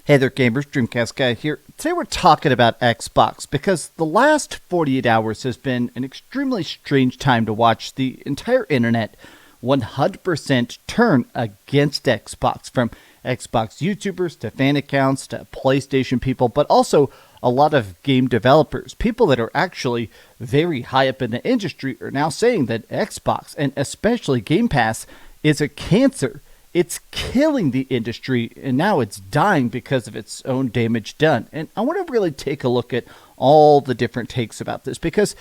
Hey there, gamers. DreamcastGuy here. Today we're talking about Xbox because the last 48 hours has been an extremely strange time to watch the entire internet 100% turn against Xbox. From Xbox YouTubers to fan accounts to PlayStation people, but also a lot of game developers. People that are actually very high up in the industry are now saying that Xbox, and especially Gamepass, is a cancer. It's killing the industry, and now it's dying because of its own damage done. And I want to really take a look at all the different takes about this, because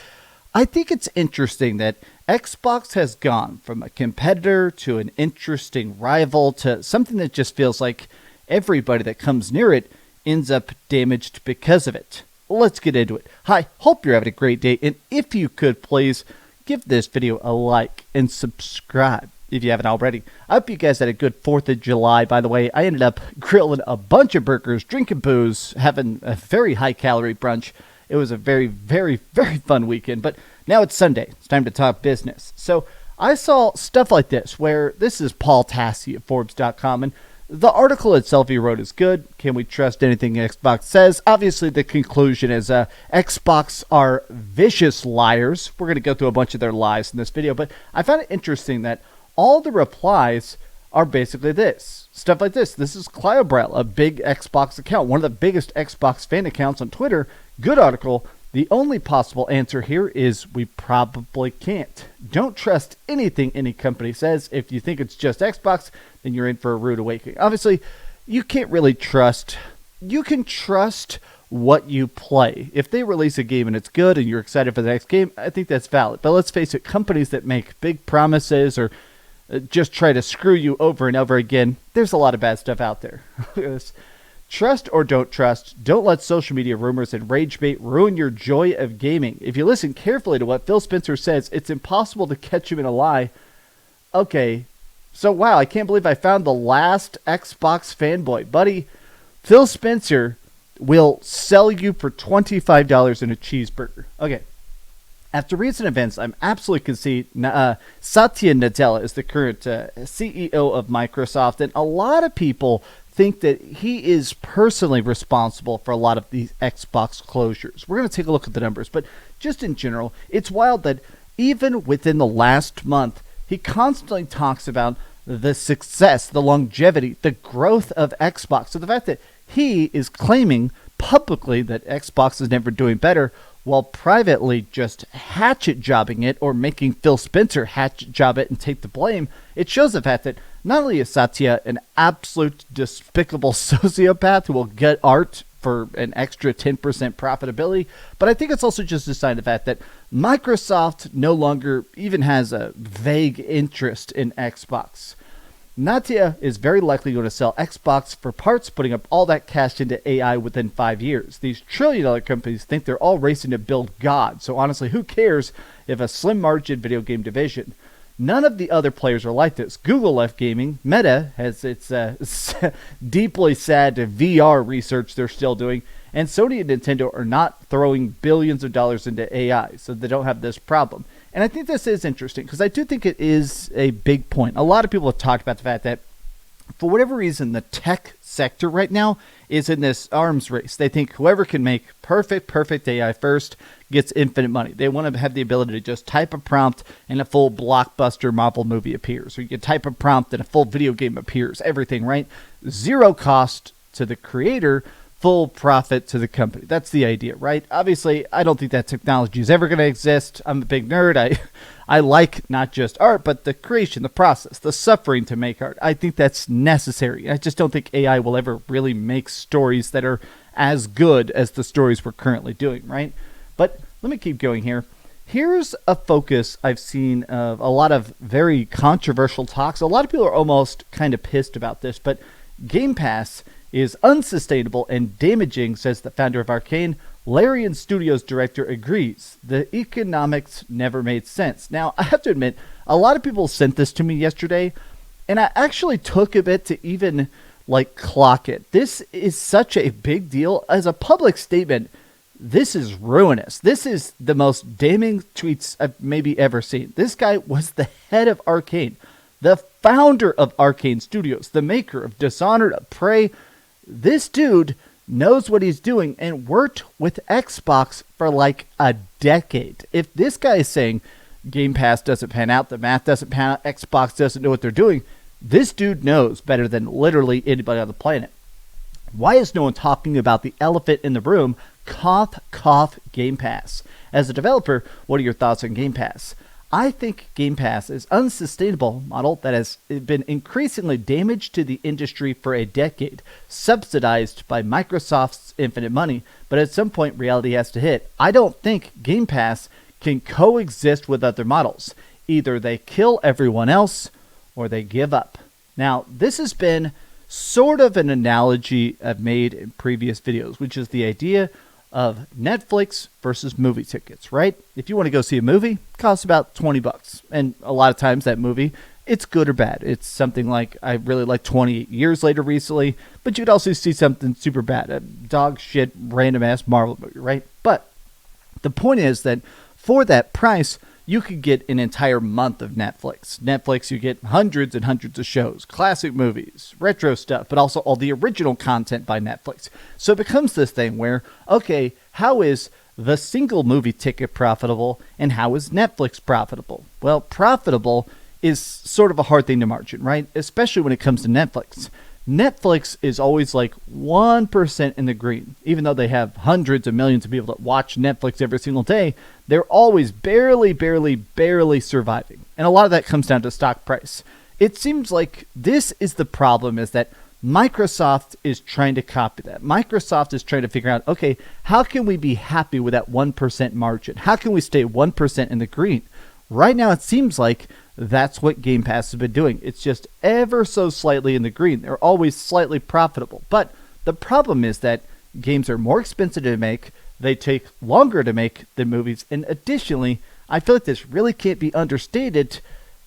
I think it's interesting that Xbox has gone from a competitor to an interesting rival to something that just feels like everybody that comes near it ends up damaged because of it. Let's get into it. Hi, hope you're having a great day, and if you could, please give this video a like and subscribe if you haven't already. I hope you guys had a good 4th of July. By the way, I ended up grilling a bunch of burgers, drinking booze, having a very high-calorie brunch. It was a very, very, very fun weekend, but now it's Sunday. It's time to talk business. So I saw stuff like this, where this is Paul Tassi at Forbes.com, and the article itself he wrote is good. Can we trust anything Xbox says? Obviously, the conclusion is Xbox are vicious liars. We're going to go through a bunch of their lies in this video, but I found it interesting that all the replies are basically this. Stuff like this. This is Clyobrel, a big Xbox account, one of the biggest Xbox fan accounts on Twitter. Good article. The only possible answer here is we probably can't. Don't trust anything any company says. If you think it's just Xbox, then you're in for a rude awakening. Obviously, you can't really trust. You can trust what you play. If they release a game and it's good and you're excited for the next game, I think that's valid. But let's face it, companies that make big promises or just try to screw you over and over again, there's a lot of bad stuff out there. Trust or don't trust. Don't let social media rumors and rage bait ruin your joy of gaming. If you listen carefully to what Phil Spencer says, it's impossible to catch him in a lie. Okay, so wow, I can't believe I found the last Xbox fanboy. Buddy, Phil Spencer will sell you for $25 in a cheeseburger. Okay. After recent events, I'm absolutely concede Satya Nadella is the current CEO of Microsoft, and a lot of people think that he is personally responsible for a lot of these Xbox closures. We're going to take a look at the numbers, but just in general, it's wild that even within the last month, he constantly talks about the success, the longevity, the growth of Xbox. So the fact that he is claiming publicly that Xbox is never doing better, while privately just hatchet jobbing it or making Phil Spencer hatchet job it and take the blame, it shows the fact that not only is Satya an absolute despicable sociopath who will get art for an extra 10% profitability, but I think it's also just a sign of the fact that Microsoft no longer even has a vague interest in Xbox. Satya is very likely going to sell Xbox for parts, putting up all that cash into AI within 5 years. These trillion-dollar companies think they're all racing to build God, so honestly, who cares if a slim-margin video game division? None of the other players are like this. Google left gaming. Meta has its deeply sad VR research they're still doing. And Sony and Nintendo are not throwing billions of dollars into AI, so they don't have this problem. And I think this is interesting because I do think it is a big point. A lot of people have talked about the fact that for whatever reason, the tech sector right now is in this arms race. They think whoever can make perfect AI first gets infinite money. They want to have the ability to just type a prompt and a full blockbuster Marvel movie appears. Or you can type a prompt and a full video game appears. Everything, right? Zero cost to the creator, full profit to the company. That's the idea, right? Obviously, I don't think that technology is ever going to exist. I'm a big nerd. I like not just art, but the creation, the process, the suffering to make art. I think that's necessary. I just don't think AI will ever really make stories that are as good as the stories we're currently doing, right? But let me keep going here. Here's a focus I've seen of a lot of very controversial talks. A lot of people are almost kind of pissed about this, but Game Pass is unsustainable and damaging, says the founder of Arcane. Larian Studios director agrees. The economics never made sense. Now, I have to admit, a lot of people sent this to me yesterday, and I actually took a bit to even clock it. This is such a big deal. As a public statement, this is ruinous. This is the most damning tweets I've maybe ever seen. This guy was the head of Arcane, the founder of Arcane Studios, the maker of Dishonored, of Prey. This dude knows what he's doing and worked with Xbox for like a decade. If this guy is saying Game Pass doesn't pan out, the math doesn't pan out, Xbox doesn't know what they're doing, this dude knows better than literally anybody on the planet. Why is no one talking about the elephant in the room? Cough, cough, Game Pass. As a developer, what are your thoughts on Game Pass? I think Game Pass is an unsustainable model that has been increasingly damaged to the industry for a decade, subsidized by Microsoft's infinite money, but at some point reality has to hit. I don't think Game Pass can coexist with other models. Either they kill everyone else or they give up. Now, this has been sort of an analogy I've made in previous videos, which is the idea of Netflix versus movie tickets, right? If you want to go see a movie, it costs about $20. And a lot of times that movie, it's good or bad. It's something like, I really like 28 Years Later recently, but you'd also see something super bad, a dog shit, random ass Marvel movie, right? But the point is that for that price, you could get an entire month of Netflix. Netflix, you get hundreds and hundreds of shows, classic movies, retro stuff, but also all the original content by Netflix. So it becomes this thing where, okay, how is the single movie ticket profitable and how is Netflix profitable? Well, profitable is sort of a hard thing to margin, right? Especially when it comes to Netflix. Netflix is always like 1% in the green. Even though they have hundreds of millions of people that watch Netflix every single day, they're always barely surviving. And a lot of that comes down to stock price. It seems like this is the problem, is that Microsoft is trying to copy that. Microsoft is trying to figure out, okay, how can we be happy with that 1% margin? How can we stay 1% in the green? Right now, it seems like that's what Game Pass has been doing. It's just ever so slightly in the green. They're always slightly profitable. But the problem is that games are more expensive to make. They take longer to make than movies. And additionally, I feel like this really can't be understated.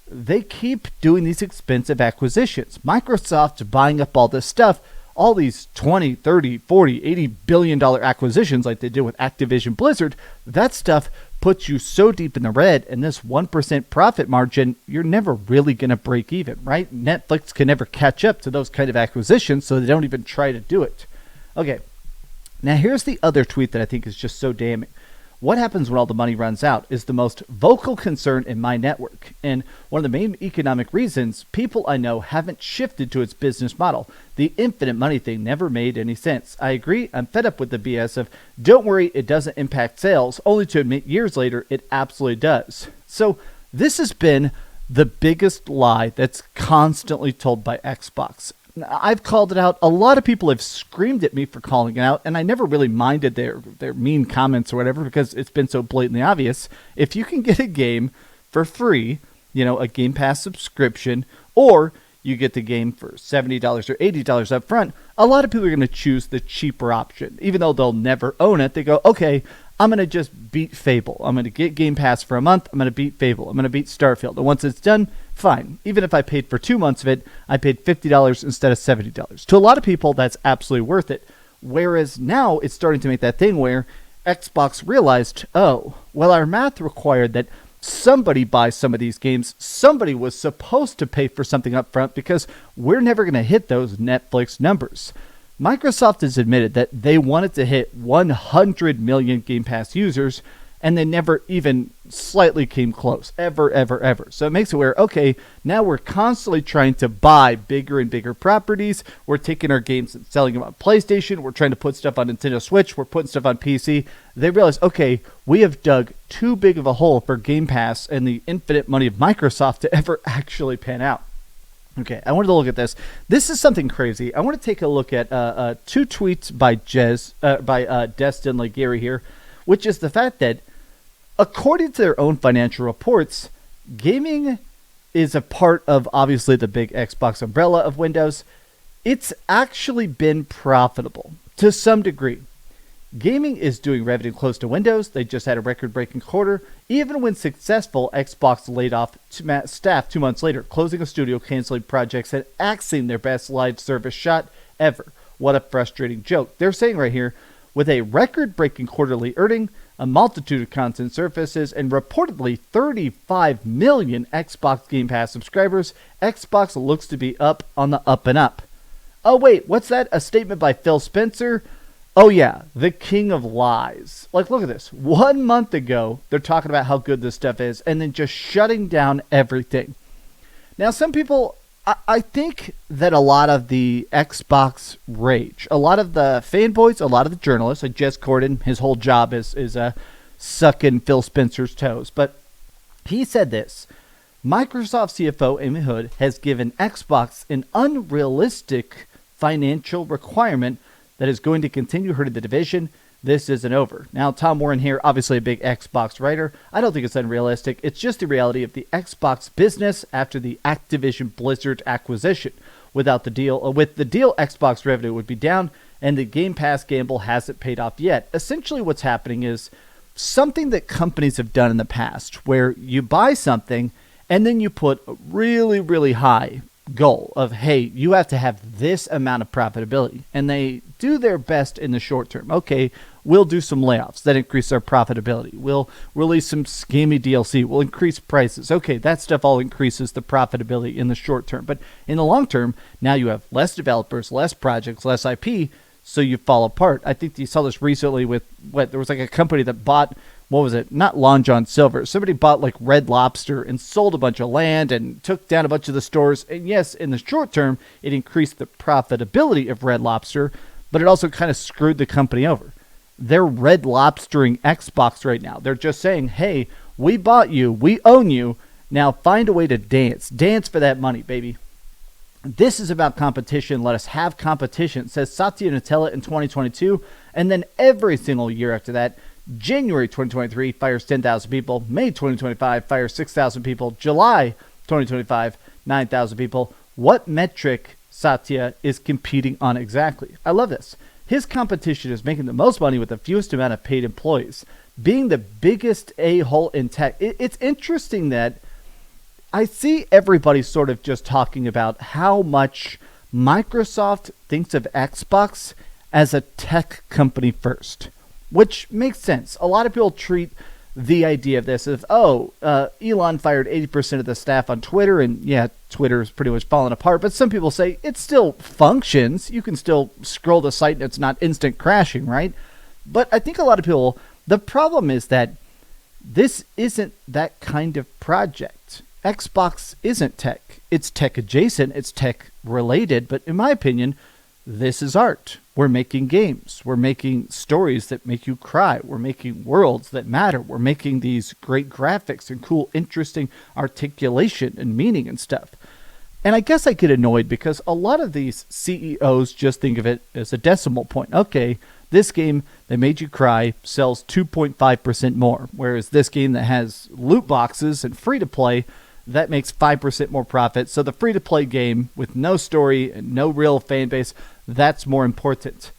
They keep doing these expensive acquisitions. Microsoft's buying up all this stuff, all these 20, 30, 40, $80 billion acquisitions like they did with Activision Blizzard. That stuff puts you so deep in the red, and this 1% profit margin, you're never really going to break even, right? Netflix can never catch up to those kind of acquisitions, so they don't even try to do it. Okay, now here's the other tweet that I think is just so damning. What happens when all the money runs out is the most vocal concern in my network. And one of the main economic reasons people I know haven't shifted to its business model. The infinite money thing never made any sense. I agree, I'm fed up with the BS of, don't worry, it doesn't impact sales, only to admit years later it absolutely does. So this has been the biggest lie that's constantly told by Xbox. I've called it out. A lot of people have screamed at me for calling it out, and I never really minded their mean comments or whatever because it's been so blatantly obvious. If you can get a game for free, a Game Pass subscription, or you get the game for $70 or $80 up front, a lot of people are going to choose the cheaper option. Even though they'll never own it, they go, okay, I'm going to just beat Fable. I'm going to get Game Pass for a month. I'm going to beat Fable. I'm going to beat Starfield. And once it's done, fine. Even if I paid for 2 months of it, I paid $50 instead of $70. To a lot of people, that's absolutely worth it. Whereas now it's starting to make that thing where Xbox realized, oh, well, our math required that somebody buys some of these games. Somebody was supposed to pay for something up front because we're never going to hit those Netflix numbers. Microsoft has admitted that they wanted to hit 100 million Game Pass users, and they never even slightly came close, ever. So it makes it where, okay, now we're constantly trying to buy bigger and bigger properties. We're taking our games and selling them on PlayStation. We're trying to put stuff on Nintendo Switch. We're putting stuff on PC. They realize, okay, we have dug too big of a hole for Game Pass and the infinite money of Microsoft to ever actually pan out. Okay, I wanted to look at this. This is something crazy. I want to take a look at 2 tweets by Destin Legary here, which is the fact that, according to their own financial reports, gaming is a part of, obviously, the big Xbox umbrella of Windows. It's actually been profitable to some degree. Gaming is doing revenue close to Windows. They just had a record-breaking quarter. Even when successful, Xbox laid off staff 2 months later, closing a studio, canceling projects, and axing their best live service shot ever. What a frustrating joke. They're saying right here, with a record-breaking quarterly earning, a multitude of content surfaces, and reportedly 35 million Xbox Game Pass subscribers, Xbox looks to be up on the up and up. Oh, wait, what's that? A statement by Phil Spencer? Oh, yeah, the king of lies. Like, look at this. 1 month ago, they're talking about how good this stuff is, and then just shutting down everything. Now, some people, I think that a lot of the Xbox rage, a lot of the fanboys, a lot of the journalists, like Jez Corden, his whole job is sucking Phil Spencer's toes. But he said this: Microsoft CFO Amy Hood has given Xbox an unrealistic financial requirement that is going to continue hurting the division. This isn't over. Now, Tom Warren here, obviously a big Xbox writer. I don't think it's unrealistic. It's just the reality of the Xbox business after the Activision Blizzard acquisition. With the deal, Xbox revenue would be down, and the Game Pass gamble hasn't paid off yet. Essentially, what's happening is something that companies have done in the past, where you buy something and then you put a really, really high goal of, hey, you have to have this amount of profitability, and they do their best in the short term. Okay, we'll do some layoffs that increase our profitability. We'll release some scammy DLC. We'll increase prices. Okay, that stuff all increases the profitability in the short term. But in the long term, now you have less developers, less projects, less IP, so you fall apart. I think you saw this recently with there was like a company that bought, what was it? Not Long John Silver. Somebody bought like Red Lobster and sold a bunch of land and took down a bunch of the stores. And yes, in the short term, it increased the profitability of Red Lobster, but it also kind of screwed the company over. They're Red Lobstering Xbox right now. They're just saying, hey, we bought you. We own you. Now find a way to dance. Dance for that money, baby. This is about competition. Let us have competition, says Satya Nadella in 2022. And then every single year after that, January 2023 fires 10,000 people. May 2025 fires 6,000 people. July 2025, 9,000 people. What metric Satya is competing on exactly? I love this. His competition is making the most money with the fewest amount of paid employees, being the biggest a-hole in tech. It's interesting that I see everybody sort of just talking about how much Microsoft thinks of Xbox as a tech company first, which makes sense. A lot of people treat the idea of this as, Elon fired 80% of the staff on Twitter, and yeah, Twitter is pretty much falling apart, but some people say it still functions. You can still scroll the site and it's not instant crashing, right? But I think a lot of people, the problem is that this isn't that kind of project. Xbox isn't tech. It's tech adjacent, it's tech related, but in my opinion, this is art. We're making games. We're making stories that make you cry. We're making worlds that matter. We're making these great graphics and cool, interesting articulation and meaning and stuff. And I guess I get annoyed because a lot of these CEOs just think of it as a decimal point. Okay, this game that made you cry sells 2.5% more, whereas this game that has loot boxes and free-to-play, that makes 5% more profit. So the free-to-play game with no story and no real fan base, that's more important.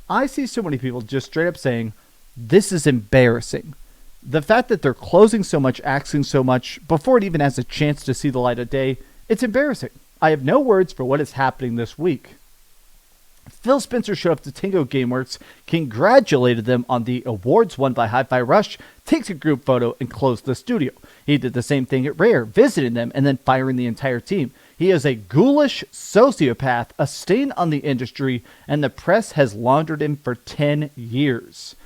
I see so many people just straight up saying, this is embarrassing. The fact that they're closing so much, axing so much, before it even has a chance to see the light of day, it's embarrassing. I have no words for what is happening this week. Phil Spencer showed up to Tango Gameworks, congratulated them on the awards won by Hi-Fi Rush, takes a group photo, and closed the studio. He did the same thing at Rare, visiting them and then firing the entire team. He is a ghoulish sociopath, a stain on the industry, and the press has laundered him for 10 years.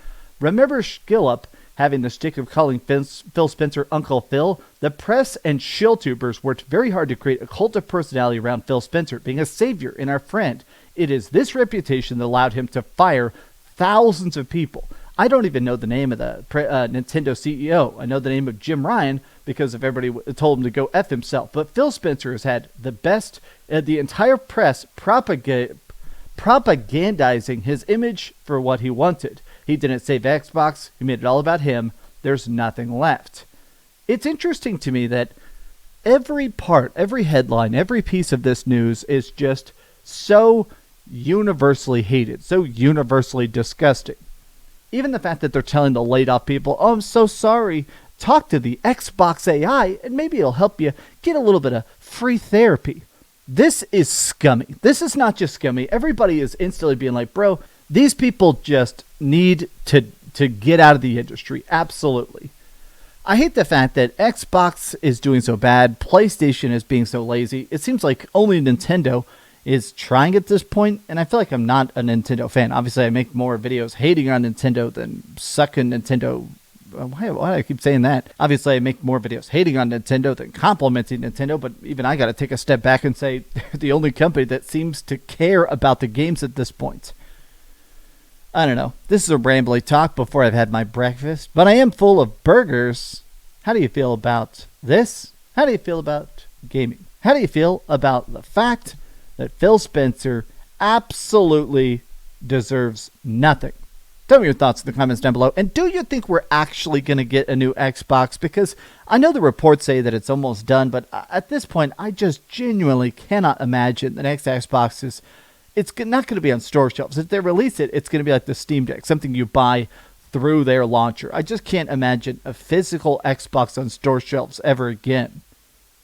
Remember Skillup having the stick of calling Phil Spencer Uncle Phil? The press and shilltubers worked very hard to create a cult of personality around Phil Spencer, being a savior and our friend. It is this reputation that allowed him to fire thousands of people. I don't even know the name of the Nintendo CEO. I know the name of Jim Ryan because of everybody told him to go F himself. But Phil Spencer has had the best, the entire press propagandizing his image for what he wanted. He didn't save Xbox. He made it all about him. There's nothing left. It's interesting to me that every part, every headline, every piece of this news is just so universally hated, so universally disgusting. Even the fact that they're telling the laid off people, oh, I'm so sorry, talk to the Xbox AI and maybe it'll help you get a little bit of free therapy. This is scummy. This is not just scummy. Everybody is instantly being like, bro, these people just need to get out of the industry. Absolutely. I hate the fact that Xbox is doing so bad. PlayStation is being so lazy. It seems like only Nintendo is trying at this point, and I feel like I'm not a Nintendo fan. Obviously, I make more videos hating on Nintendo than sucking Nintendo. Why do I keep saying that? Obviously, I make more videos hating on Nintendo than complimenting Nintendo, but even I got to take a step back and say they're the only company that seems to care about the games at this point. I don't know. This is a rambly talk before I've had my breakfast, but I am full of burgers. How do you feel about this? How do you feel about gaming? How do you feel about the fact that Phil Spencer absolutely deserves nothing? Tell me your thoughts in the comments down below. And do you think we're actually going to get a new Xbox? Because I know the reports say that it's almost done, but at this point, I just genuinely cannot imagine the next Xbox is... It's not going to be on store shelves. If they release it, it's going to be like the Steam Deck, something you buy through their launcher. I just can't imagine a physical Xbox on store shelves ever again.